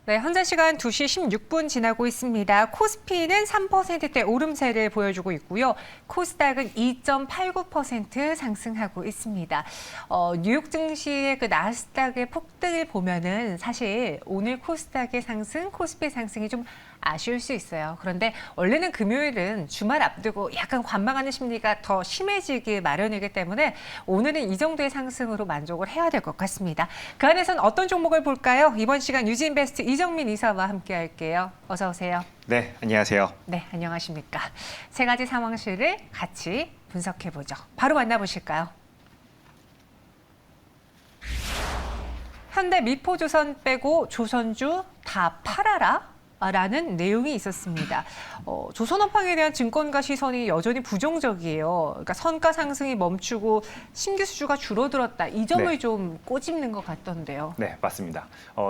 네, 현재 시간 2시 16분 지나고 있습니다. 코스피는 3%대 오름세를 보여주고 있고요. 코스닥은 2.89% 상승하고 있습니다. 뉴욕 증시의 그 나스닥의 폭등을 보면은 사실 오늘 코스닥의 상승, 코스피 상승이 좀 아쉬울 수 있어요. 그런데 원래는 금요일은 주말 앞두고 약간 관망하는 심리가 더 심해지기 마련이기 때문에 오늘은 이 정도의 상승으로 만족을 해야 될 것 같습니다. 그 안에선 어떤 종목을 볼까요? 이번 시간 유진베스트 이정민 이사와 함께 할게요. 어서 오세요. 네, 안녕하세요. 네, 안녕하십니까. 세 가지 상황실을 같이 분석해보죠. 바로 만나보실까요? 현대 미포조선 빼고 조선주 다 팔아라? 라는 내용이 있었습니다. 조선업황에 대한 증권가 시선이 여전히 부정적이에요. 그러니까 선가 상승이 멈추고 신규 수주가 줄어들었다. 이 점을 네. 좀 꼬집는 것 같던데요. 네, 맞습니다.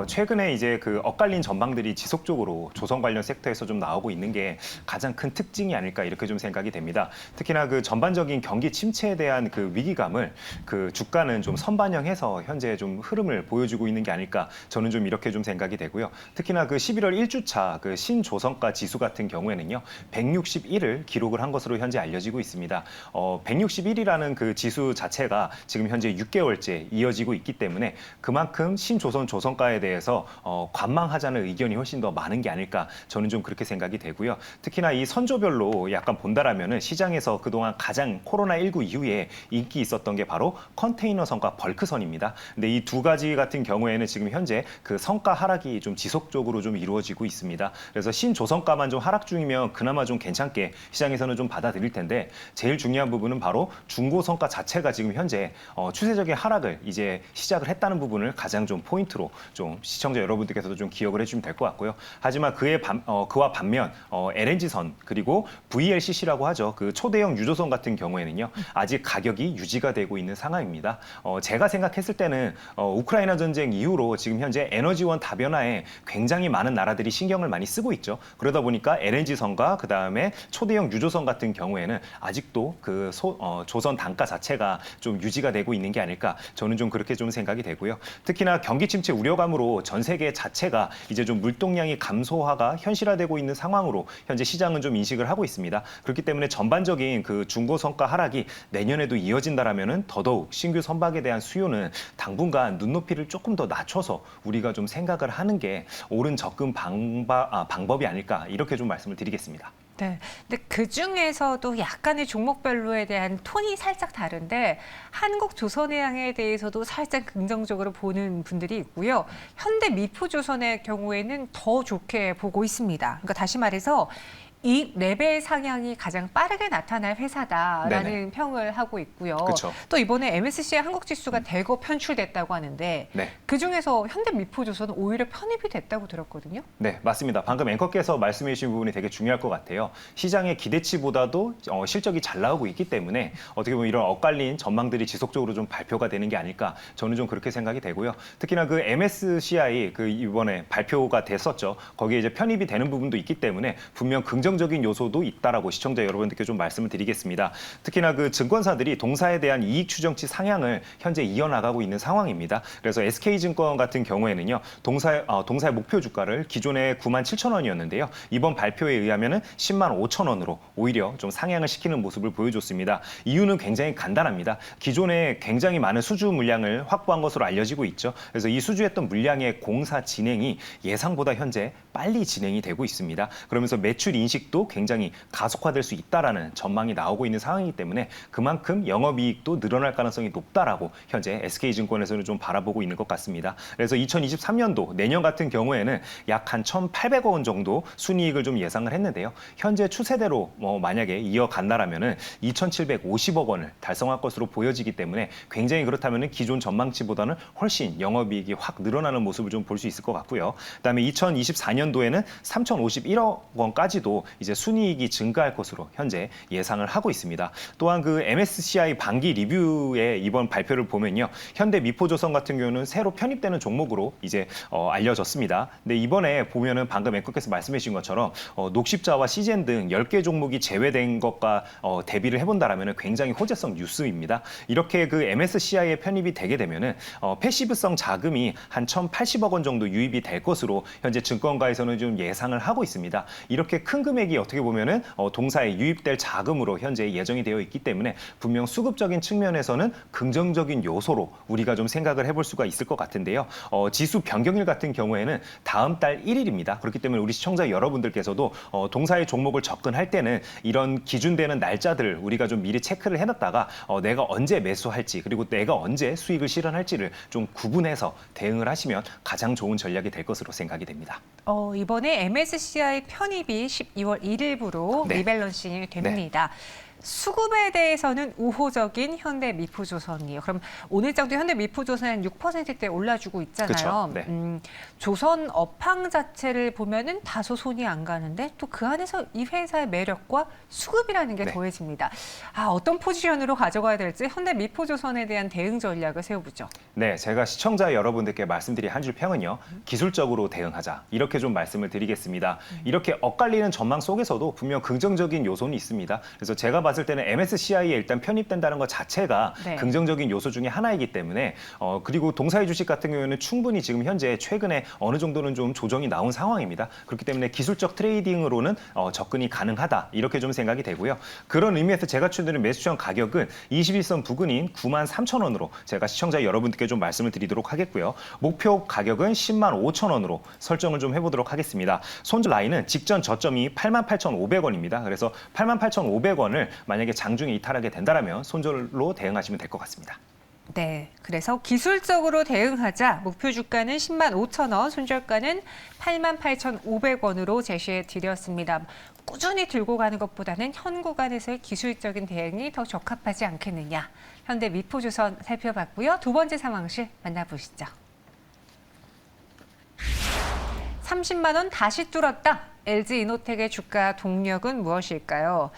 최근에 이제 그 엇갈린 전망들이 지속적으로 조선 관련 섹터에서 좀 나오고 있는 게 가장 큰 특징이 아닐까 이렇게 좀 생각이 됩니다. 특히나 그 전반적인 경기 침체에 대한 그 위기감을 그 주가는 좀 선반영해서 현재 좀 흐름을 보여주고 있는 게 아닐까 저는 좀 이렇게 좀 생각이 되고요. 특히나 그 11월 1주차 그 신조선가 지수 같은 경우에는요, 161을 기록을 한 것으로 현재 알려지고 있습니다. 161이라는 그 지수 자체가 지금 현재 6개월째 이어지고 있기 때문에 그만큼 신조선 조선가에 대해서 관망하자는 의견이 훨씬 더 많은 게 아닐까 저는 좀 그렇게 생각이 되고요. 특히나 이 선조별로 약간 본다라면은 시장에서 그동안 가장 코로나19 이후에 인기 있었던 게 바로 컨테이너선과 벌크선입니다. 근데 이 두 가지 같은 경우에는 지금 현재 그 성가 하락이 좀 지속적으로 좀 이루어지고 있습니다. 그래서 신조선가만 좀 하락 중이면 그나마 좀 괜찮게 시장에서는 좀 받아들일 텐데 제일 중요한 부분은 바로 중고성가 자체가 지금 현재 추세적인 하락을 이제 시작을 했다는 부분을 가장 좀 포인트로 좀 시청자 여러분들께서도 좀 기억을 해주시면 될 것 같고요. 하지만 그와 반면 LNG선 그리고 VLCC라고 하죠. 그 초대형 유조선 같은 경우에는요. 아직 가격이 유지가 되고 있는 상황입니다. 제가 생각했을 때는 우크라이나 전쟁 이후로 지금 현재 에너지원 다변화에 굉장히 많은 나라들이 신경을 많이 쓰고 있죠. 그러다 보니까 LNG선과 그다음에 초대형 유조선 같은 경우에는 아직도 그 조선 단가 자체가 좀 유지가 되고 있는 게 아닐까 저는 좀 그렇게 좀 생각이 되고요. 특히나 경기 침체 우려감으로 전 세계 자체가 이제 좀 물동량이 감소화가 현실화되고 있는 상황으로 현재 시장은 좀 인식을 하고 있습니다. 그렇기 때문에 전반적인 그 중고성가 하락이 내년에도 이어진다라면은 더더욱 신규 선박에 대한 수요는 당분간 눈높이를 조금 더 낮춰서 우리가 좀 생각을 하는 게 옳은 접근 방법이 아닐까 이렇게 좀 말씀을 드리겠습니다. 네. 근데 그 중에서도 약간의 종목별로에 대한 톤이 살짝 다른데 한국조선해양에 대해서도 살짝 긍정적으로 보는 분들이 있고요. 현대 미포조선의 경우에는 더 좋게 보고 있습니다. 그러니까 다시 말해서 이 레벨 상향이 가장 빠르게 나타날 회사다라는 네네. 평을 하고 있고요. 그쵸. 또 이번에 MSCI 한국지수가 대거 편출됐다고 하는데 네. 그중에서 현대미포조선은 오히려 편입이 됐다고 들었거든요. 네, 맞습니다. 방금 앵커께서 말씀해 주신 부분이 되게 중요할 것 같아요. 시장의 기대치보다도 실적이 잘 나오고 있기 때문에 어떻게 보면 이런 엇갈린 전망들이 지속적으로 좀 발표가 되는 게 아닐까 저는 좀 그렇게 생각이 되고요. 특히나 그 MSCI 그 이번에 발표가 됐었죠. 거기에 이제 편입이 되는 부분도 있기 때문에 분명 긍정적인 요소도 있다라고 시청자 여러분들께 좀 말씀을 드리겠습니다. 특히나 그 증권사들이 동사에 대한 이익 추정치 상향을 현재 이어나가고 있는 상황입니다. 그래서 SK증권 같은 경우에는요. 동사의 목표 주가를 기존에 97,000원이었는데요. 이번 발표에 의하면은 105,000원으로 오히려 좀 상향을 시키는 모습을 보여줬습니다. 이유는 굉장히 간단합니다. 기존에 굉장히 많은 수주 물량을 확보한 것으로 알려지고 있죠. 그래서 이 수주했던 물량의 공사 진행이 예상보다 현재 빨리 진행이 되고 있습니다. 그러면서 매출 인식도 굉장히 가속화될 수 있다라는 전망이 나오고 있는 상황이기 때문에 그만큼 영업이익도 늘어날 가능성이 높다라고 현재 SK증권에서는 좀 바라보고 있는 것 같습니다. 그래서 2023년도 내년 같은 경우에는 약 한 1,800억 원 정도 순이익을 좀 예상을 했는데요. 현재 추세대로 만약에 이어간다라면은 2,750억 원을 달성할 것으로 보여지기 때문에 굉장히 그렇다면은 기존 전망치보다는 훨씬 영업이익이 확 늘어나는 모습을 좀 볼 수 있을 것 같고요. 그다음에 2024년도에는 3,051억 원까지도 이제 순이익이 증가할 것으로 현재 예상을 하고 있습니다. 또한 그 MSCI 반기 리뷰의 이번 발표를 보면요. 현대 미포조선 같은 경우는 새로 편입되는 종목으로 이제 알려졌습니다. 근데 이번에 보면은 방금 앵커께서 말씀해 주신 것처럼 녹십자와 시젠 등 10개 종목이 제외된 것과 대비를 해본다라면 굉장히 호재성 뉴스입니다. 이렇게 그 MSCI에 편입이 되게 되면은 패시브성 자금이 한 1,080억 원 정도 유입이 될 것으로 현재 증권가에서는 좀 예상을 하고 있습니다. 이렇게 큰 금액이 어떻게 보면은 동사에 유입될 자금으로 현재 예정이 되어 있기 때문에 분명 수급적인 측면에서는 긍정적인 요소로 우리가 좀 생각을 해볼 수가 있을 것 같은데요. 지수 변경일 같은 경우에는 다음 달 1일입니다. 그렇기 때문에 우리 시청자 여러분들께서도 동사의 종목을 접근할 때는 이런 기준되는 날짜들을 우리가 좀 미리 체크를 해놨다가 내가 언제 매수할지 그리고 내가 언제 수익을 실현할지를 좀 구분해서 대응을 하시면 가장 좋은 전략이 될 것으로 생각이 됩니다. 이번에 MSCI 편입이 12월 1일부로 네. 리밸런싱이 됩니다. 수급에 대해서는 우호적인 현대 미포조선이에요. 그럼 오늘장도 현대 미포조선은 6%대 올라주고 있잖아요. 그렇죠. 네. 조선 업황 자체를 보면은 다소 손이 안 가는데 또 그 안에서 이 회사의 매력과 수급이라는 게 네. 더해집니다. 어떤 포지션으로 가져가야 될지 현대 미포조선에 대한 대응 전략을 세워보죠. 네, 제가 시청자 여러분들께 말씀드린 한 줄 평은요. 기술적으로 대응하자. 이렇게 좀 말씀을 드리겠습니다. 이렇게 엇갈리는 전망 속에서도 분명 긍정적인 요소는 있습니다. 그래서 제가 봤을 때는 MSCI에 일단 편입된다는 것 자체가 네. 긍정적인 요소 중에 하나이기 때문에 그리고 동사의 주식 같은 경우에는 충분히 지금 현재 최근에 어느 정도는 좀 조정이 나온 상황입니다. 그렇기 때문에 기술적 트레이딩으로는 접근이 가능하다. 이렇게 좀 생각이 되고요. 그런 의미에서 제가 추천드리는 매수점 가격은 21선 부근인 93,000원으로 제가 시청자 여러분들께 좀 말씀을 드리도록 하겠고요. 목표 가격은 105,000원으로 설정을 좀 해보도록 하겠습니다. 손절 라인은 직전 저점이 88,500원입니다. 그래서 88,500원을 만약에 장중에 이탈하게 된다면 손절로 대응하시면 될 것 같습니다. 네, 그래서 기술적으로 대응하자 목표 주가는 105,000원, 손절가는 88,500원으로 제시해 드렸습니다. 꾸준히 들고 가는 것보다는 현 구간에서의 기술적인 대응이 더 적합하지 않겠느냐. 현대 미포조선 살펴봤고요. 두 번째 상황실 만나보시죠. 30만 원 다시 뚫었다. LG이노텍의 주가 동력은 무엇일까요?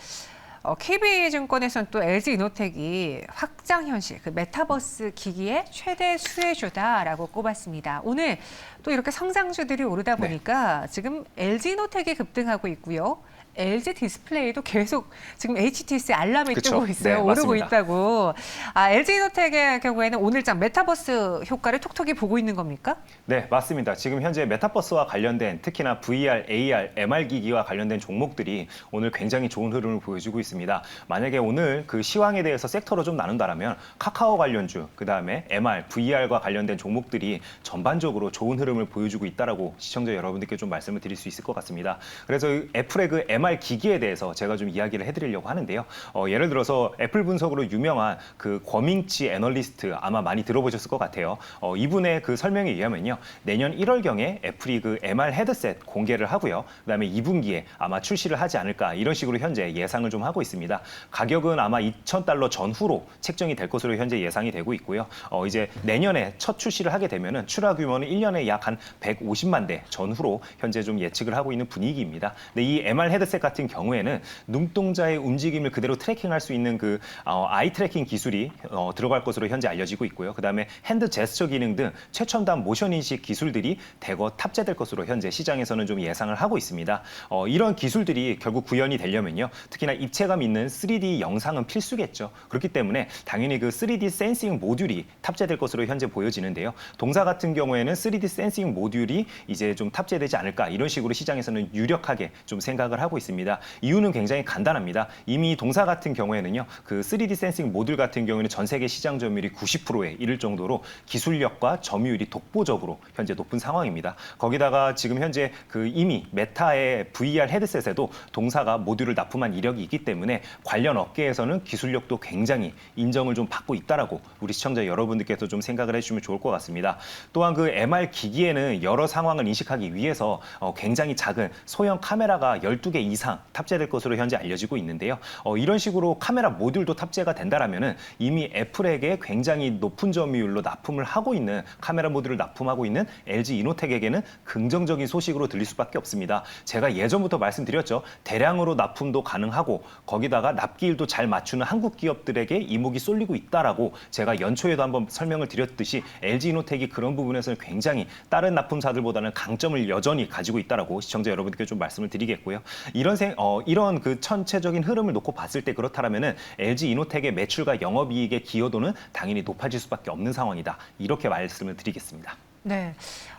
KB증권에서는 또 LG이노텍이 확장 현실, 그 메타버스 기기의 최대 수혜주다라고 꼽았습니다. 오늘 또 이렇게 성장주들이 오르다 보니까 지금 LG이노텍이 급등하고 있고요. LG 디스플레이도 계속 지금 HTS 알람이 뜨고 있어요. 네, 오르고 맞습니다. 있다고. LG이노텍의 경우에는 오늘장 메타버스 효과를 톡톡히 보고 있는 겁니까? 네, 맞습니다. 지금 현재 메타버스와 관련된 특히나 VR, AR, MR 기기와 관련된 종목들이 오늘 굉장히 좋은 흐름을 보여주고 있습니다. 만약에 오늘 그 시황에 대해서 섹터로 좀 나눈다면 카카오 관련주, 그다음에 MR, VR과 관련된 종목들이 전반적으로 좋은 흐름을 보여주고 있다라고 시청자 여러분들께 좀 말씀을 드릴 수 있을 것 같습니다. 그래서 애플의 그 MR 기기에 대해서 제가 좀 이야기를 해드리려고 하는데요. 예를 들어서 애플 분석으로 유명한 그 권밍치 애널리스트 아마 많이 들어보셨을 것 같아요. 이분의 그 설명에 의하면요. 내년 1월경에 애플이 그 MR 헤드셋 공개를 하고요. 그다음에 2분기에 아마 출시를 하지 않을까 이런 식으로 현재 예상을 좀 하고 있습니다. 가격은 아마 $2,000 전후로 책정이 될 것으로 현재 예상이 되고 있고요. 이제 내년에 첫 출시를 하게 되면은 출하 규모는 1년에 약 한 150만 대 전후로 현재 좀 예측을 하고 있는 분위기입니다. 근데 이 MR 헤드셋 같은 경우에는 눈동자의 움직임을 그대로 트래킹할 수 있는 그 아이 트래킹 기술이 들어갈 것으로 현재 알려지고 있고요. 그다음에 핸드 제스처 기능 등 최첨단 모션 인식 기술들이 대거 탑재될 것으로 현재 시장에서는 좀 예상을 하고 있습니다. 이런 기술들이 결국 구현이 되려면요. 특히나 입체감 있는 3D 영상은 필수겠죠. 그렇기 때문에 당연히 그 3D 센싱 모듈이 탑재될 것으로 현재 보여지는데요. 동사 같은 경우에는 3D 센싱 모듈이 이제 좀 탑재되지 않을까 이런 식으로 시장에서는 유력하게 좀 생각을 하고 있습니다. 이유는 굉장히 간단합니다. 이미 동사 같은 경우에는요. 그 3D 센싱 모듈 같은 경우에는 전 세계 시장 점유율이 90%에 이를 정도로 기술력과 점유율이 독보적으로 현재 높은 상황입니다. 거기다가 지금 현재 그 이미 메타의 VR 헤드셋에도 동사가 모듈을 납품한 이력이 있기 때문에 관련 업계에서는 기술력도 굉장히 인정을 좀 받고 있다라고 우리 시청자 여러분들께서 좀 생각을 해주시면 좋을 것 같습니다. 또한 그 MR 기기에는 여러 상황을 인식하기 위해서 굉장히 작은 소형 카메라가 12개 이상 탑재될 것으로 현재 알려지고 있는데요. 이런 식으로 카메라 모듈도 탑재가 된다라면은 이미 애플에게 굉장히 높은 점유율로 납품을 하고 있는 카메라 모듈을 납품하고 있는 LG 이노텍에게는 긍정적인 소식으로 들릴 수밖에 없습니다. 제가 예전부터 말씀드렸죠. 대량으로 납품도 가능하고 거기다가 납기일도 잘 맞추는 한국 기업들에게 이목이 쏠리고 있다라고 제가 연초에도 한번 설명을 드렸듯이 LG 이노텍이 그런 부분에서는 굉장히 다른 납품사들보다는 강점을 여전히 가지고 있다라고 시청자 여러분께 좀 말씀을 드리겠고요. 이런 그 전체적인 흐름을 놓고 봤을 때 그렇다면은 LG 이노텍의 매출과 영업이익의 기여도는 당연히 높아질 수밖에 없는 상황이다. 이렇게 말씀을 드리겠습니다. 네,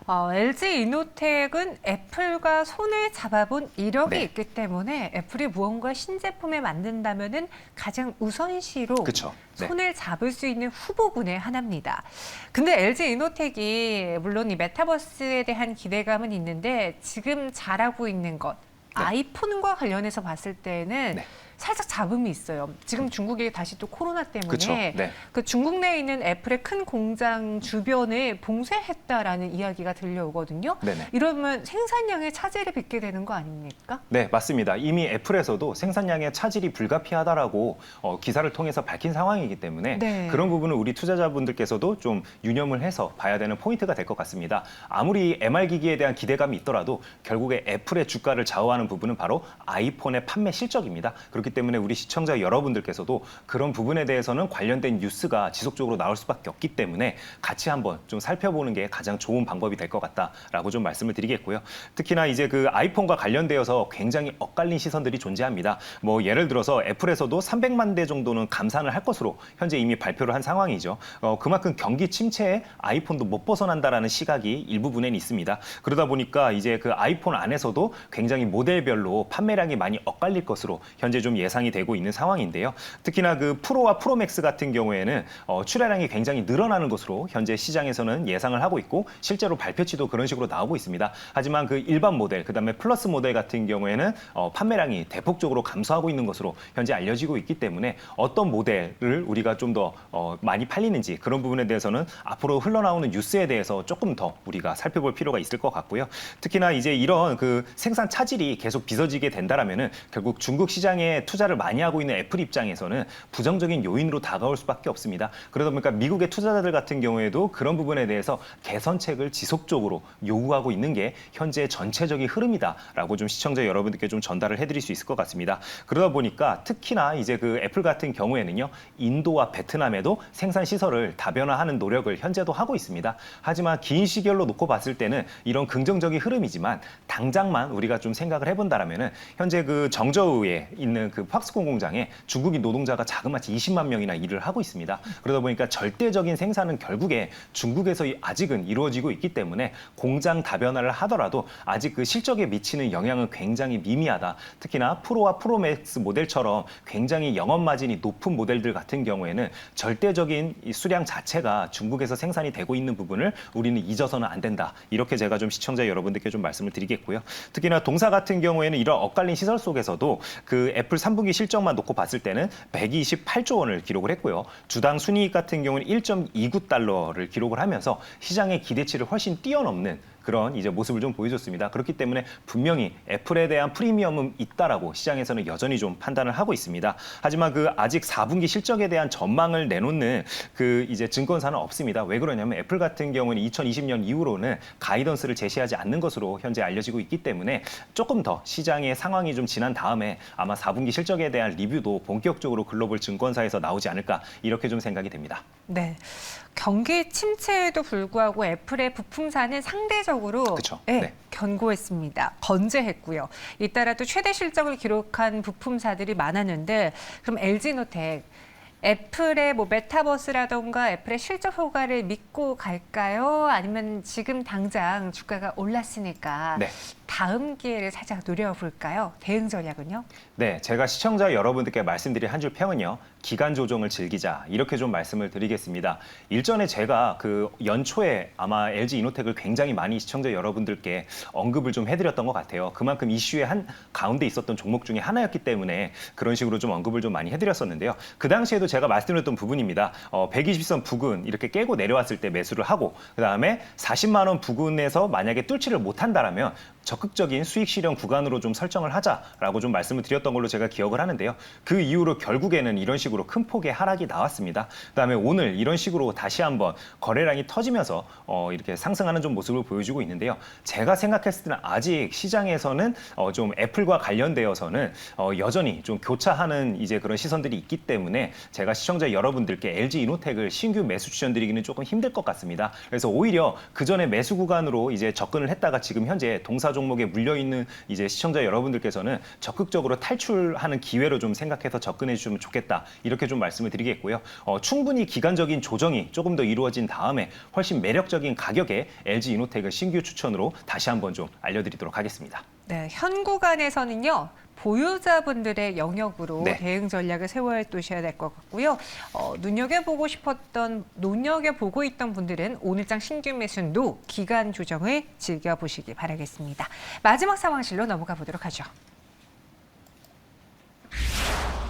LG 이노텍은 애플과 손을 잡아본 이력이 네. 있기 때문에 애플이 무언가 신제품을 만든다면은 가장 우선시로 그쵸. 네. 손을 잡을 수 있는 후보군의 하나입니다. 근데 LG 이노텍이 물론 이 메타버스에 대한 기대감은 있는데 지금 잘하고 있는 것, 아이폰과 관련해서 봤을 때는 네. 살짝 잡음이 있어요. 지금 중국이 다시 또 코로나 때문에 그쵸. 네. 그 중국 내에 있는 애플의 큰 공장 주변을 봉쇄했다라는 이야기가 들려오거든요. 네네. 이러면 생산량에 차질을 빚게 되는 거 아닙니까? 네, 맞습니다. 이미 애플에서도 생산량의 차질이 불가피하다라고 기사를 통해서 밝힌 상황이기 때문에 네. 그런 부분은 우리 투자자분들께서도 좀 유념을 해서 봐야 되는 포인트가 될 것 같습니다. 아무리 MR 기기에 대한 기대감이 있더라도 결국에 애플의 주가를 좌우하는 부분은 바로 아이폰의 판매 실적입니다. 그렇기 때문에 우리 시청자 여러분들께서도 그런 부분에 대해서는 관련된 뉴스가 지속적으로 나올 수밖에 없기 때문에 같이 한번 좀 살펴보는 게 가장 좋은 방법이 될 것 같다라고 좀 말씀을 드리겠고요. 특히나 이제 그 아이폰과 관련되어서 굉장히 엇갈린 시선들이 존재합니다. 뭐 예를 들어서 애플에서도 300만 대 정도는 감산을 할 것으로 현재 이미 발표를 한 상황이죠. 그만큼 경기 침체에 아이폰도 못 벗어난다라는 시각이 일부분엔 있습니다. 그러다 보니까 이제 그 아이폰 안에서도 굉장히 모델별로 판매량이 많이 엇갈릴 것으로 현재 좀 예상이 되고 있는 상황인데요. 특히나 그 프로와 프로맥스 같은 경우에는 출하량이 굉장히 늘어나는 것으로 현재 시장에서는 예상을 하고 있고 실제로 발표치도 그런 식으로 나오고 있습니다. 하지만 그 일반 모델, 그다음에 플러스 모델 같은 경우에는 판매량이 대폭적으로 감소하고 있는 것으로 현재 알려지고 있기 때문에 어떤 모델을 우리가 좀 더 많이 팔리는지 그런 부분에 대해서는 앞으로 흘러나오는 뉴스에 대해서 조금 더 우리가 살펴볼 필요가 있을 것 같고요. 특히나 이제 이런 그 생산 차질이 계속 빚어지게 된다라면은 결국 중국 시장에 투자를 많이 하고 있는 애플 입장에서는 부정적인 요인으로 다가올 수밖에 없습니다. 그러다 보니까 미국의 투자자들 같은 경우에도 그런 부분에 대해서 개선책을 지속적으로 요구하고 있는 게 현재 전체적인 흐름이다라고 좀 시청자 여러분들께 좀 전달을 해드릴 수 있을 것 같습니다. 그러다 보니까 특히나 이제 그 애플 같은 경우에는요, 인도와 베트남에도 생산 시설을 다변화하는 노력을 현재도 하고 있습니다. 하지만 긴 시결로 놓고 봤을 때는 이런 긍정적인 흐름이지만 당장만 우리가 좀 생각을 해본다라면은 현재 그 정저우에 있는 그 팍스콘 공장에 중국인 노동자가 자그마치 20만 명이나 일을 하고 있습니다. 그러다 보니까 절대적인 생산은 결국에 중국에서 아직은 이루어지고 있기 때문에 공장 다변화를 하더라도 아직 그 실적에 미치는 영향은 굉장히 미미하다. 특히나 프로와 프로맥스 모델처럼 굉장히 영업 마진이 높은 모델들 같은 경우에는 절대적인 이 수량 자체가 중국에서 생산이 되고 있는 부분을 우리는 잊어서는 안 된다. 이렇게 제가 좀 시청자 여러분들께 좀 말씀을 드리겠고요. 특히나 동사 같은 경우에는 이런 엇갈린 시설 속에서도 그 애플 3분기 실적만 놓고 봤을 때는 128조 원을 기록을 했고요. 주당 순이익 같은 경우는 1.29달러를 기록을 하면서 시장의 기대치를 훨씬 뛰어넘는 그런 이제 모습을 좀 보여줬습니다. 그렇기 때문에 분명히 애플에 대한 프리미엄은 있다라고 시장에서는 여전히 좀 판단을 하고 있습니다. 하지만 그 아직 4분기 실적에 대한 전망을 내놓는 그 이제 증권사는 없습니다. 왜 그러냐면 애플 같은 경우는 2020년 이후로는 가이던스를 제시하지 않는 것으로 현재 알려지고 있기 때문에 조금 더 시장의 상황이 좀 지난 다음에 아마 4분기 실적에 대한 리뷰도 본격적으로 글로벌 증권사에서 나오지 않을까 이렇게 좀 생각이 됩니다. 네. 경기 침체에도 불구하고 애플의 부품사는 상대적으로 그쵸. 네, 네. 견고했습니다. 건재했고요. 잇따라 또 최대 실적을 기록한 부품사들이 많았는데 그럼 LG노텍 애플의 뭐 메타버스라던가 애플의 실적 효과를 믿고 갈까요? 아니면 지금 당장 주가가 올랐으니까 네. 다음 기회를 살짝 노려볼까요? 대응 전략은요? 네, 제가 시청자 여러분들께 말씀드린 한 줄 평은요. 기간 조정을 즐기자 이렇게 좀 말씀을 드리겠습니다. 일전에 제가 그 연초에 아마 LG 이노텍을 굉장히 많이 시청자 여러분들께 언급을 좀 해드렸던 것 같아요. 그만큼 이슈의 한 가운데 있었던 종목 중에 하나였기 때문에 그런 식으로 좀 언급을 좀 많이 해드렸었는데요. 그 당시에도 제가 말씀드렸던 부분입니다. 120선 부근 이렇게 깨고 내려왔을 때 매수를 하고 그 다음에 40만 원 부근에서 만약에 뚫지를 못한다라면 적극적인 수익 실현 구간으로 좀 설정을 하자라고 좀 말씀을 드렸던 걸로 제가 기억을 하는데요. 그 이후로 결국에는 이런 식으로 큰 폭의 하락이 나왔습니다. 그다음에 오늘 이런 식으로 다시 한번 거래량이 터지면서 이렇게 상승하는 좀 모습을 보여주고 있는데요. 제가 생각했을 때는 아직 시장에서는 좀 애플과 관련되어서는 여전히 좀 교차하는 이제 그런 시선들이 있기 때문에 제가 시청자 여러분들께 LG 이노텍을 신규 매수 추천드리기는 조금 힘들 것 같습니다. 그래서 오히려 그 전에 매수 구간으로 이제 접근을 했다가 지금 현재 동사 종목에 물려 있는 이제 시청자 여러분들께서는 적극적으로 탈출하는 기회로 좀 생각해서 접근해 주시면 좋겠다. 이렇게 좀 말씀을 드리겠고요. 충분히 기간적인 조정이 조금 더 이루어진 다음에 훨씬 매력적인 가격에 LG 이노텍을 신규 추천으로 다시 한번 좀 알려드리도록 하겠습니다. 네, 현 구간에서는요. 보유자분들의 영역으로 네. 대응 전략을 세워야 두셔야 될 것 같고요. 눈여겨보고 있던 분들은 오늘장 신규 매수도 기간 조정을 즐겨보시기 바라겠습니다. 마지막 상황실로 넘어가 보도록 하죠.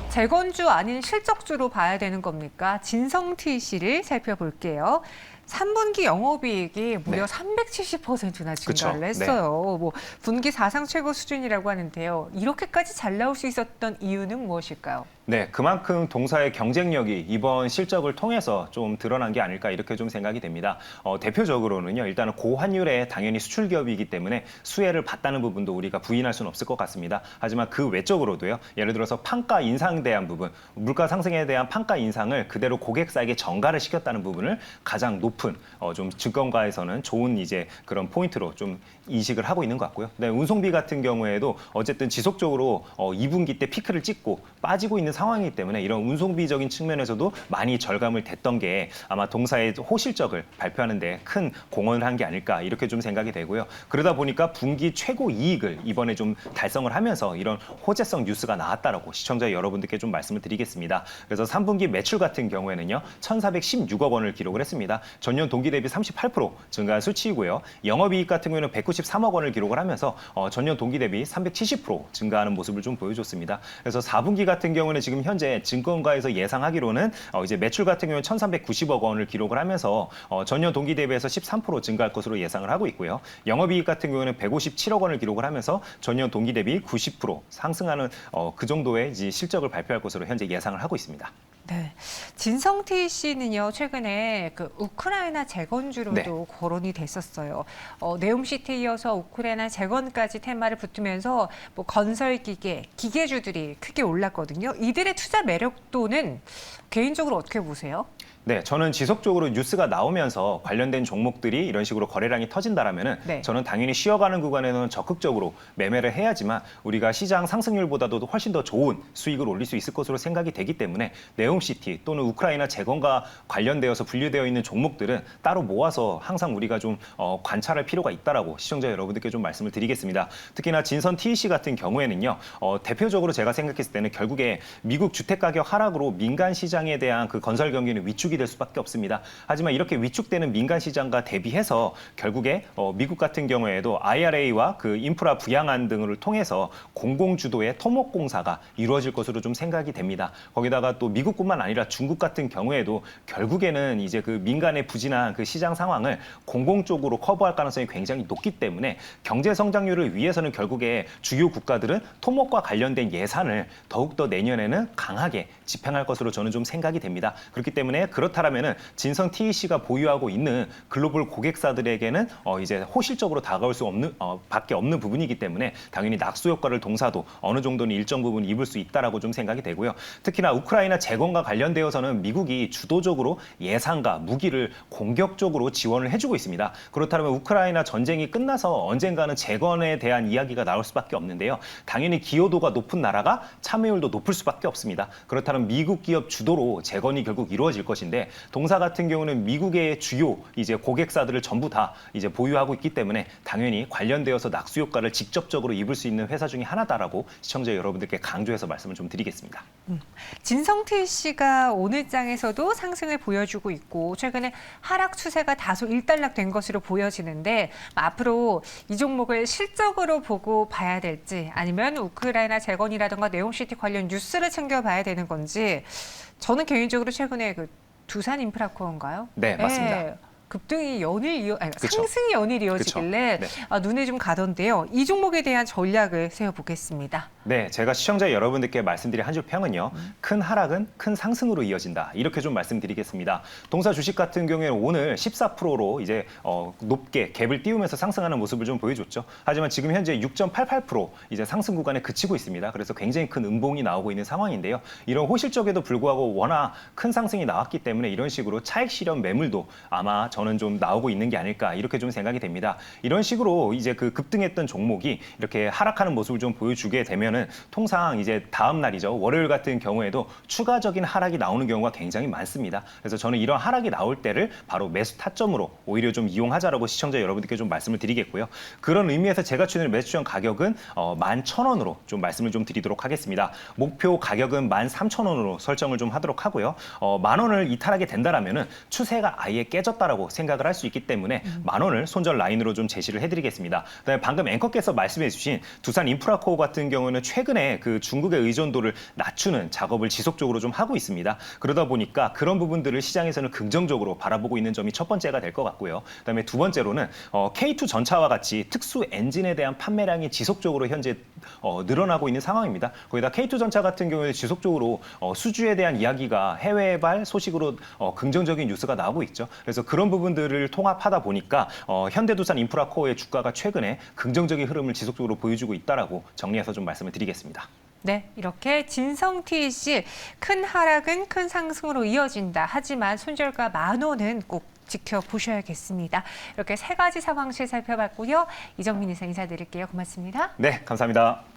재건주 아닌 실적주로 봐야 되는 겁니까? 진성 TC를 살펴볼게요. 3분기 영업이익이 무려 네. 370%나 증가를 그쵸. 했어요. 뭐 분기 사상 최고 수준이라고 하는데요. 이렇게까지 잘 나올 수 있었던 이유는 무엇일까요? 네, 그만큼 동사의 경쟁력이 이번 실적을 통해서 좀 드러난 게 아닐까 이렇게 좀 생각이 됩니다. 대표적으로는요, 일단은 고환율에 당연히 수출 기업이기 때문에 수혜를 봤다는 부분도 우리가 부인할 수는 없을 것 같습니다. 하지만 그 외적으로도요, 예를 들어서 판가 인상에 대한 부분, 물가 상승에 대한 판가 인상을 그대로 고객사에게 전가를 시켰다는 부분을 가장 높은 좀 증권가에서는 좋은 이제 그런 포인트로 좀 인식을 하고 있는 것 같고요. 그다음에 운송비 같은 경우에도 어쨌든 지속적으로 2분기 때 피크를 찍고 빠지고 있는 상황이기 때문에 이런 운송비적인 측면에서도 많이 절감을 됐던 게 아마 동사의 호실적을 발표하는 데 큰 공헌을 한 게 아닐까 이렇게 좀 생각이 되고요. 그러다 보니까 분기 최고 이익을 이번에 좀 달성을 하면서 이런 호재성 뉴스가 나왔다라고 시청자 여러분들께 좀 말씀을 드리겠습니다. 그래서 3분기 매출 같은 경우에는요. 1,416억 원을 기록을 했습니다. 전년 동기 대비 38% 증가한 수치이고요. 영업이익 같은 경우에는 193억 원을 기록을 하면서 전년 동기 대비 370% 증가하는 모습을 좀 보여줬습니다. 그래서 4분기 같은 경우는 지금 현재 증권가에서 예상하기로는 이제 매출 같은 경우는 1,390억 원을 기록을 하면서 전년 동기 대비해서 13% 증가할 것으로 예상을 하고 있고요. 영업이익 같은 경우는 157억 원을 기록을 하면서 전년 동기 대비 90% 상승하는 그 정도의 이제 실적을 발표할 것으로 현재 예상을 하고 있습니다. 네, 진성태 씨는요 최근에 그 우크라이나 재건주로도 거론이 됐었어요. 네옴시티에 이어서 우크라이나 재건까지 테마를 붙으면서 뭐 건설 기계주들이 크게 올랐거든요. 이들의 투자 매력도는 개인적으로 어떻게 보세요? 네, 저는 지속적으로 뉴스가 나오면서 관련된 종목들이 이런 식으로 거래량이 터진다라면은 네. 저는 당연히 쉬어가는 구간에는 적극적으로 매매를 해야지만 우리가 시장 상승률보다도 훨씬 더 좋은 수익을 올릴 수 있을 것으로 생각이 되기 때문에 네옴시티 또는 우크라이나 재건과 관련되어서 분류되어 있는 종목들은 따로 모아서 항상 우리가 좀 관찰할 필요가 있다라고 시청자 여러분들께 좀 말씀을 드리겠습니다. 특히나 진선 TEC 같은 경우에는요, 대표적으로 제가 생각했을 때는 결국에 미국 주택 가격 하락으로 민간 시장에 대한 그 건설 경기는 위축이 될 수밖에 없습니다. 하지만 이렇게 위축되는 민간 시장과 대비해서 결국에 미국 같은 경우에도 IRA와 그 인프라 부양안 등을 통해서 공공 주도의 토목공사가 이루어질 것으로 좀 생각이 됩니다. 거기다가 또 미국뿐만 아니라 중국 같은 경우에도 결국에는 이제 그 민간의 부진한 그 시장 상황을 공공 쪽으로 커버할 가능성이 굉장히 높기 때문에 경제 성장률을 위해서는 결국에 주요 국가들은 토목과 관련된 예산을 더욱더 내년에는 강하게 집행할 것으로 저는 좀 생각이 됩니다. 그렇기 때문에 그렇다면은 진성 TEC가 보유하고 있는 글로벌 고객사들에게는 이제 호실적으로 다가올 수 없는 밖에 없는 부분이기 때문에 당연히 낙수 효과를 동사도 어느 정도는 일정 부분 입을 수 있다라고 좀 생각이 되고요. 특히나 우크라이나 재건과 관련되어서는 미국이 주도적으로 예산과 무기를 공격적으로 지원을 해주고 있습니다. 그렇다면 우크라이나 전쟁이 끝나서 언젠가는 재건에 대한 이야기가 나올 수밖에 없는데요. 당연히 기여도가 높은 나라가 참여율도 높을 수밖에 없습니다. 그렇다면 미국 기업 주도로 재건이 결국 이루어질 것인데 동사 같은 경우는 미국의 주요 이제 고객사들을 전부 다 이제 보유하고 있기 때문에 당연히 관련되어서 낙수 효과를 직접적으로 입을 수 있는 회사 중에 하나다라고 시청자 여러분들께 강조해서 말씀을 좀 드리겠습니다. 진성태 씨가 오늘 장에서도 상승을 보여주고 있고 최근에 하락 추세가 다소 일단락된 것으로 보여지는데 앞으로 이 종목을 실적으로 보고 봐야 될지 아니면 우크라이나 재건이라든가 네옴시티 관련 뉴스를 챙겨봐야 되는 건지 저는 개인적으로 최근에 그 두산 인프라코어인가요? 네, 맞습니다. 급등이 그쵸. 상승이 연일 이어지길래 그쵸. 네. 눈에 좀 가던데요. 이 종목에 대한 전략을 세워보겠습니다. 네, 제가 시청자 여러분들께 말씀드린 한 줄 평은요. 큰 하락은 큰 상승으로 이어진다. 이렇게 좀 말씀드리겠습니다. 동사 주식 같은 경우에는 오늘 14%로 이제 높게 갭을 띄우면서 상승하는 모습을 좀 보여줬죠. 하지만 지금 현재 6.88% 이제 상승 구간에 그치고 있습니다. 그래서 굉장히 큰 음봉이 나오고 있는 상황인데요. 이런 호실적에도 불구하고 워낙 큰 상승이 나왔기 때문에 이런 식으로 차익 실현 매물도 아마 저는 좀 나오고 있는 게 아닐까 이렇게 좀 생각이 됩니다. 이런 식으로 이제 그 급등했던 종목이 이렇게 하락하는 모습을 좀 보여주게 되면은 통상 이제 다음 날이죠. 월요일 같은 경우에도 추가적인 하락이 나오는 경우가 굉장히 많습니다. 그래서 저는 이런 하락이 나올 때를 바로 매수 타점으로 오히려 좀 이용하자라고 시청자 여러분들께 좀 말씀을 드리겠고요. 그런 의미에서 제가 추천드린 매수 지원 가격은 11,000원으로 좀 말씀을 좀 드리도록 하겠습니다. 목표 가격은 13,000원으로 설정을 좀 하도록 하고요. 10,000원을 이탈하게 된다라면은 추세가 아예 깨졌다라고 생각을 할 수 있기 때문에 10,000원을 손절 라인으로 좀 제시를 해드리겠습니다. 그다음에 방금 앵커께서 말씀해주신 두산 인프라코어 같은 경우는 최근에 그 중국의 의존도를 낮추는 작업을 지속적으로 좀 하고 있습니다. 그러다 보니까 그런 부분들을 시장에서는 긍정적으로 바라보고 있는 점이 첫 번째가 될 것 같고요. 그다음에 두 번째로는 K2 전차와 같이 특수 엔진에 대한 판매량이 지속적으로 현재 늘어나고 있는 상황입니다. 거기다 K2 전차 같은 경우에 지속적으로 수주에 대한 이야기가 해외발 소식으로 긍정적인 뉴스가 나오고 있죠. 그래서 그런 부분들을 통합하다 보니까 현대두산 인프라코어의 주가가 최근에 긍정적인 흐름을 지속적으로 보여주고 있다라고 정리해서 좀 말씀을 드리겠습니다. 네, 이렇게 진성TC 큰 하락은 큰 상승으로 이어진다. 하지만 손절가 10,000원은 꼭 지켜보셔야겠습니다. 이렇게 세 가지 상황실 살펴봤고요. 이정민 이사 인사드릴게요. 고맙습니다. 네, 감사합니다.